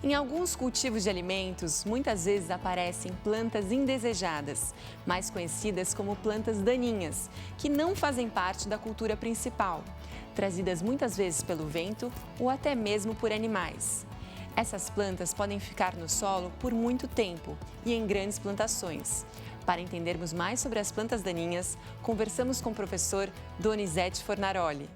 Em alguns cultivos de alimentos, muitas vezes aparecem plantas indesejadas, mais conhecidas como plantas daninhas, que não fazem parte da cultura principal, trazidas muitas vezes pelo vento ou até mesmo por animais. Essas plantas podem ficar no solo por muito tempo e em grandes plantações. Para entendermos mais sobre as plantas daninhas, conversamos com o professor Donizete Fornaroli.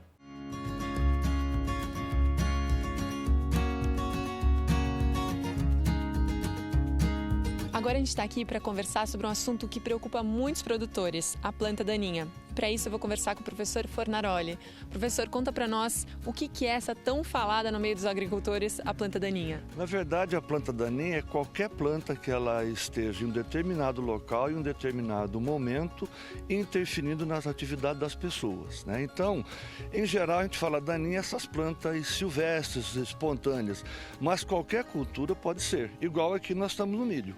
Agora a gente está aqui para conversar sobre um assunto que preocupa muitos produtores, a planta daninha. Para isso eu vou conversar com o professor Fornaroli. Professor, conta para nós o que é essa tão falada no meio dos agricultores, a planta daninha. Na verdade, a planta daninha é qualquer planta que ela esteja em um determinado local, em um determinado momento, interferindo nas atividades das pessoas, né? Então, em geral, a gente fala daninha essas plantas silvestres, espontâneas, mas qualquer cultura pode ser, igual aqui nós estamos no milho.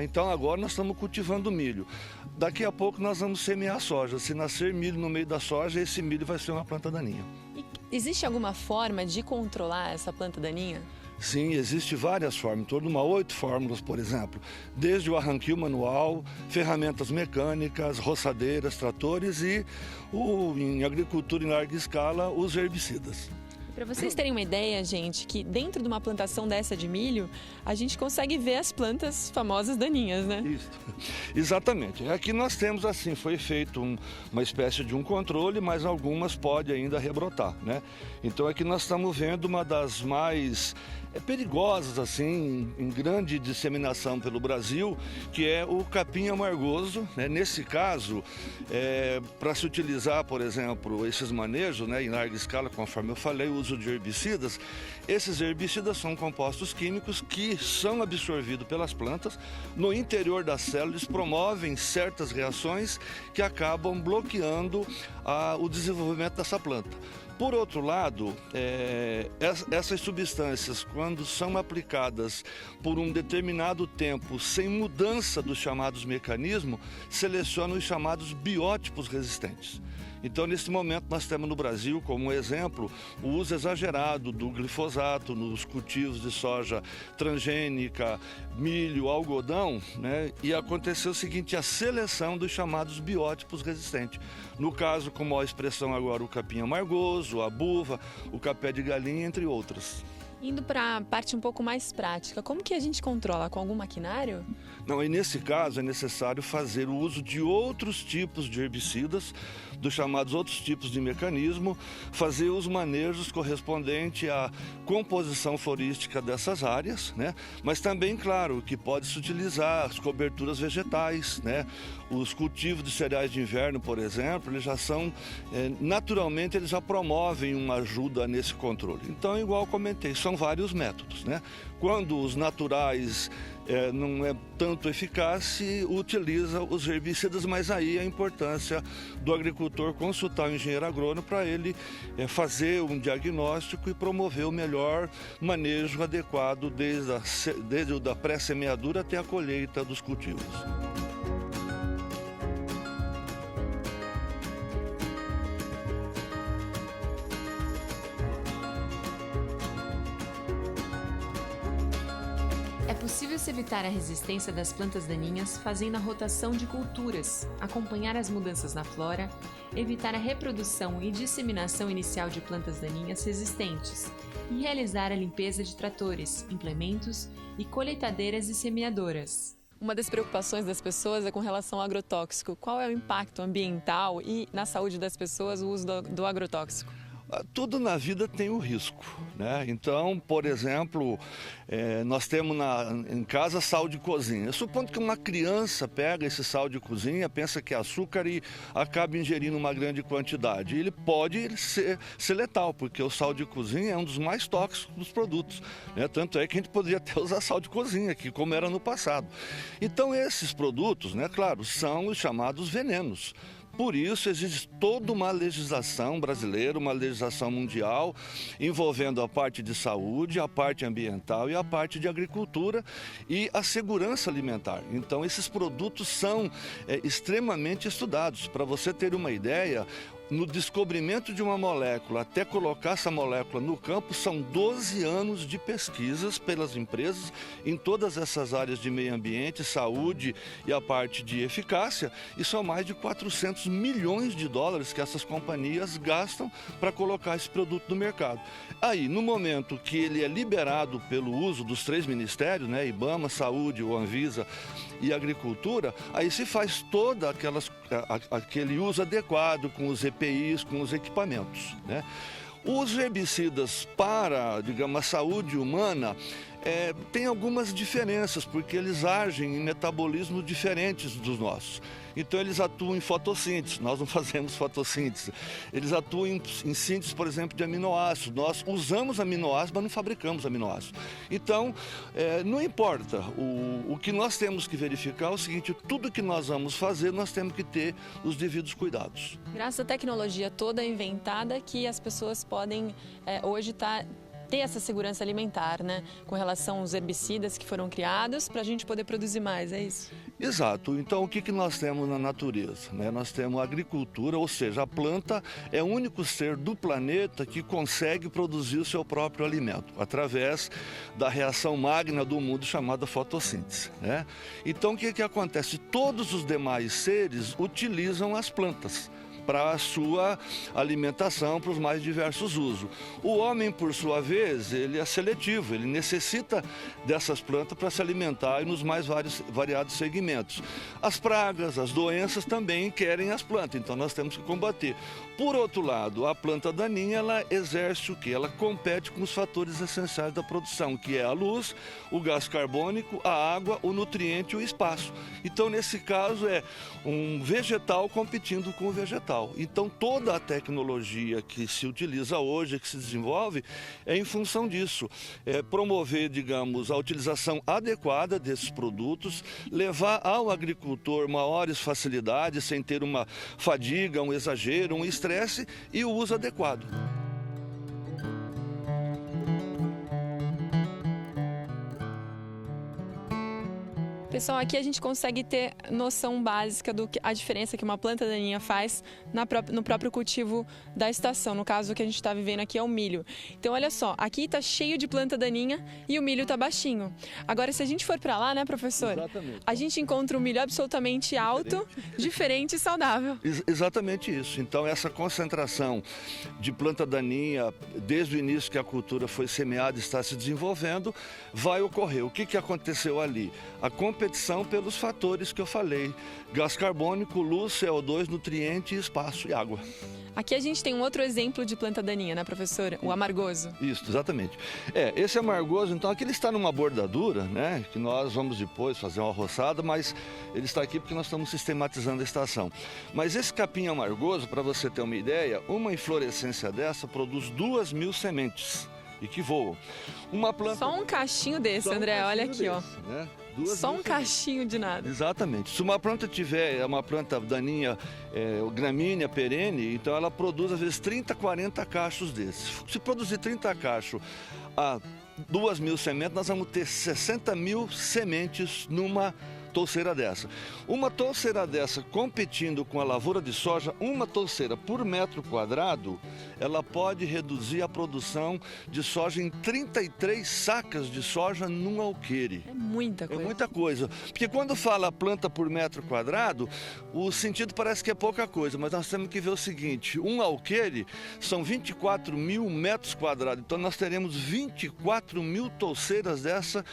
Então agora nós estamos cultivando milho. Daqui a pouco nós vamos semear soja. Se nascer milho no meio da soja, esse milho vai ser uma planta daninha. E existe alguma forma de controlar essa planta daninha? Sim, existe várias formas, em torno de 8 fórmulas, por exemplo. Desde o arranquio manual, ferramentas mecânicas, roçadeiras, tratores e, em agricultura em larga escala, os herbicidas. Para vocês terem uma ideia, gente, que dentro de uma plantação dessa de milho, a gente consegue ver as plantas famosas daninhas, né? Isso, exatamente. Aqui nós temos assim, foi feito uma espécie de um controle, mas algumas podem ainda rebrotar, né? Então aqui nós estamos vendo uma das mais perigosas, assim, em grande disseminação pelo Brasil, que é o capim amargoso, né? Nesse caso, para se utilizar, por exemplo, esses manejos, né, em larga escala, conforme eu falei, o uso de herbicidas, esses herbicidas são compostos químicos que são absorvidos pelas plantas, no interior das células promovem certas reações que acabam bloqueando o desenvolvimento dessa planta. Por outro lado, essas substâncias, quando são aplicadas por um determinado tempo, sem mudança dos chamados mecanismos, selecionam os chamados biótipos resistentes. Então, nesse momento, nós temos no Brasil, como exemplo, o uso exagerado do glifosato nos cultivos de soja transgênica, milho, algodão, né? E aconteceu o seguinte, a seleção dos chamados biótipos resistentes. No caso, como a expressão agora, o capim amargoso, a buva, o capé de galinha, entre outras. Indo para a parte um pouco mais prática, como que a gente controla? Com algum maquinário? Não, e nesse caso é necessário fazer o uso de outros tipos de herbicidas, dos chamados outros tipos de mecanismo, fazer os manejos correspondentes à composição florística dessas áreas, né? Mas também, claro, que pode-se utilizar as coberturas vegetais, né? Os cultivos de cereais de inverno, por exemplo, eles já são, naturalmente, eles já promovem uma ajuda nesse controle. Então, igual comentei, são vários métodos, né? Quando os naturais não é tanto eficaz, se utiliza os herbicidas, mas aí a importância do agricultor consultar o engenheiro agrônomo para ele fazer um diagnóstico e promover o melhor manejo adequado desde a pré-semeadura até a colheita dos cultivos. É possível se evitar a resistência das plantas daninhas fazendo a rotação de culturas, acompanhar as mudanças na flora, evitar a reprodução e disseminação inicial de plantas daninhas resistentes e realizar a limpeza de tratores, implementos e colheitadeiras e semeadoras. Uma das preocupações das pessoas é com relação ao agrotóxico. Qual é o impacto ambiental e na saúde das pessoas o uso do agrotóxico? Tudo na vida tem um risco, né? Então, por exemplo, nós temos em casa sal de cozinha. Supondo que uma criança pega esse sal de cozinha, pensa que é açúcar e acaba ingerindo uma grande quantidade. Ele pode ser letal, porque o sal de cozinha é um dos mais tóxicos dos produtos, né? Tanto é que a gente poderia até usar sal de cozinha aqui, como era no passado. Então, esses produtos, né, claro, são os chamados venenos. Por isso, existe toda uma legislação brasileira, uma legislação mundial, envolvendo a parte de saúde, a parte ambiental e a parte de agricultura e a segurança alimentar. Então, esses produtos são extremamente estudados. Para você ter uma ideia, no descobrimento de uma molécula até colocar essa molécula no campo, são 12 anos de pesquisas pelas empresas em todas essas áreas de meio ambiente, saúde e a parte de eficácia, e são mais de 400 milhões de dólares que essas companhias gastam para colocar esse produto no mercado. Aí, no momento que ele é liberado pelo uso dos 3 ministérios, né, IBAMA, Saúde, o Anvisa e Agricultura, aí se faz toda aquele uso adequado com os EPIs, com os equipamentos, né? Os herbicidas para, digamos, a saúde humana tem algumas diferenças, porque eles agem em metabolismos diferentes dos nossos. Então eles atuam em fotossíntese, nós não fazemos fotossíntese. Eles atuam em síntese, por exemplo, de aminoácidos. Nós usamos aminoácidos, mas não fabricamos aminoácidos. Então, não importa. O que nós temos que verificar é o seguinte: tudo que nós vamos fazer, nós temos que ter os devidos cuidados. Graças à tecnologia toda inventada, que as pessoas podem hoje ter essa segurança alimentar, né? Com relação aos herbicidas que foram criados para a gente poder produzir mais, é isso? Exato. Então, o que nós temos na natureza, né? Nós temos a agricultura, ou seja, a planta é o único ser do planeta que consegue produzir o seu próprio alimento, através da reação magna do mundo chamada fotossíntese, né? Então, o que acontece? Todos os demais seres utilizam as plantas para a sua alimentação, para os mais diversos usos. O homem, por sua vez, ele é seletivo, ele necessita dessas plantas para se alimentar e nos mais variados segmentos. As pragas, as doenças também querem as plantas, então nós temos que combater. Por outro lado, a planta daninha, ela exerce o quê? Ela compete com os fatores essenciais da produção, que é a luz, o gás carbônico, a água, o nutriente e o espaço. Então, nesse caso, é um vegetal competindo com o vegetal. Então, toda a tecnologia que se utiliza hoje, que se desenvolve, é em função disso. É promover, digamos, a utilização adequada desses produtos, levar ao agricultor maiores facilidades, sem ter uma fadiga, um exagero, um estresse, e o uso adequado. Pessoal, aqui a gente consegue ter noção básica do que a diferença que uma planta daninha faz no próprio cultivo da estação. No caso, o que a gente está vivendo aqui é o milho. Então, olha só, aqui está cheio de planta daninha e o milho está baixinho. Agora, se a gente for para lá, né, professor? Exatamente. A gente encontra um milho absolutamente alto, diferente e saudável. Exatamente isso. Então, essa concentração de planta daninha, desde o início que a cultura foi semeada e está se desenvolvendo, vai ocorrer. O que aconteceu ali? A competição pelos fatores que eu falei: gás carbônico, luz, CO2, nutriente, espaço e água. Aqui a gente tem um outro exemplo de planta daninha, né, professora? O amargoso. Isso, exatamente. Esse amargoso, então, aqui ele está numa bordadura, né, que nós vamos depois fazer uma roçada, mas ele está aqui porque nós estamos sistematizando a estação. Mas esse capim amargoso, para você ter uma ideia, uma inflorescência dessa produz 2.000 sementes e que voam. Uma planta... Só um cachinho desse, André, olha aqui, ó. Né? Só um cachinho de nada. Exatamente. Se uma planta tiver uma planta daninha, gramínea, perene, então ela produz às vezes 30, 40 cachos desses. Se produzir 30 cachos a 2.000 sementes, nós vamos ter 60.000 sementes numa touceira dessa. Uma touceira dessa competindo com a lavoura de soja, uma touceira por metro quadrado, ela pode reduzir a produção de soja em 33 sacas de soja num alqueire. É muita coisa. É muita coisa. Porque quando fala planta por metro quadrado, o sentido parece que é pouca coisa, mas nós temos que ver o seguinte: um alqueire são 24.000 metros quadrados, então nós teremos 24.000 touceiras dessa,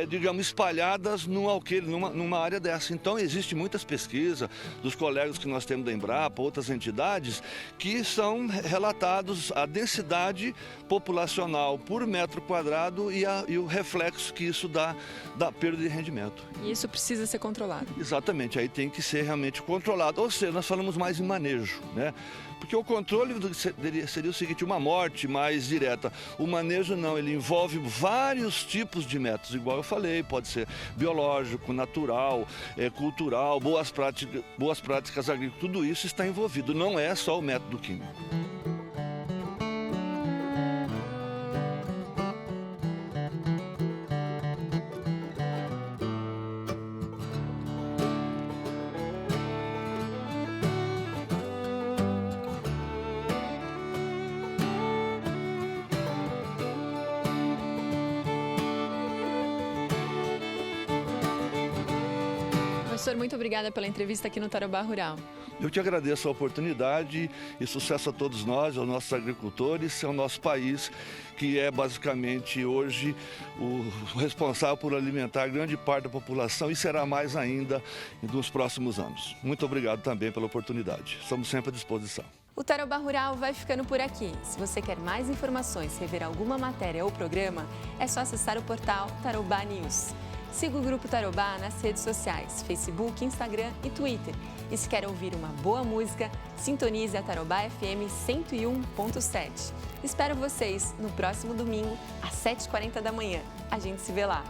digamos, espalhadas num alqueire, numa área dessa. Então, existe muitas pesquisas dos colegas que nós temos da Embrapa, outras entidades, que são relatados a densidade populacional por metro quadrado e o reflexo que isso dá da perda de rendimento. E isso precisa ser controlado. Exatamente, aí tem que ser realmente controlado. Ou seja, nós falamos mais em manejo, né? Porque o controle seria o seguinte: uma morte mais direta. O manejo não, ele envolve vários tipos de métodos, igual eu falei, pode ser biológico, natural, cultural, boas práticas agrícolas, tudo isso está envolvido, não é só o método químico. Professor, muito obrigada pela entrevista aqui no Tarobá Rural. Eu te agradeço a oportunidade e sucesso a todos nós, aos nossos agricultores, ao nosso país, que é basicamente hoje o responsável por alimentar grande parte da população e será mais ainda nos próximos anos. Muito obrigado também pela oportunidade. Estamos sempre à disposição. O Tarobá Rural vai ficando por aqui. Se você quer mais informações, rever alguma matéria ou programa, é só acessar o portal Tarobá News. Siga o Grupo Tarobá nas redes sociais, Facebook, Instagram e Twitter. E se quer ouvir uma boa música, sintonize a Tarobá FM 101.7. Espero vocês no próximo domingo, às 7h40 da manhã. A gente se vê lá.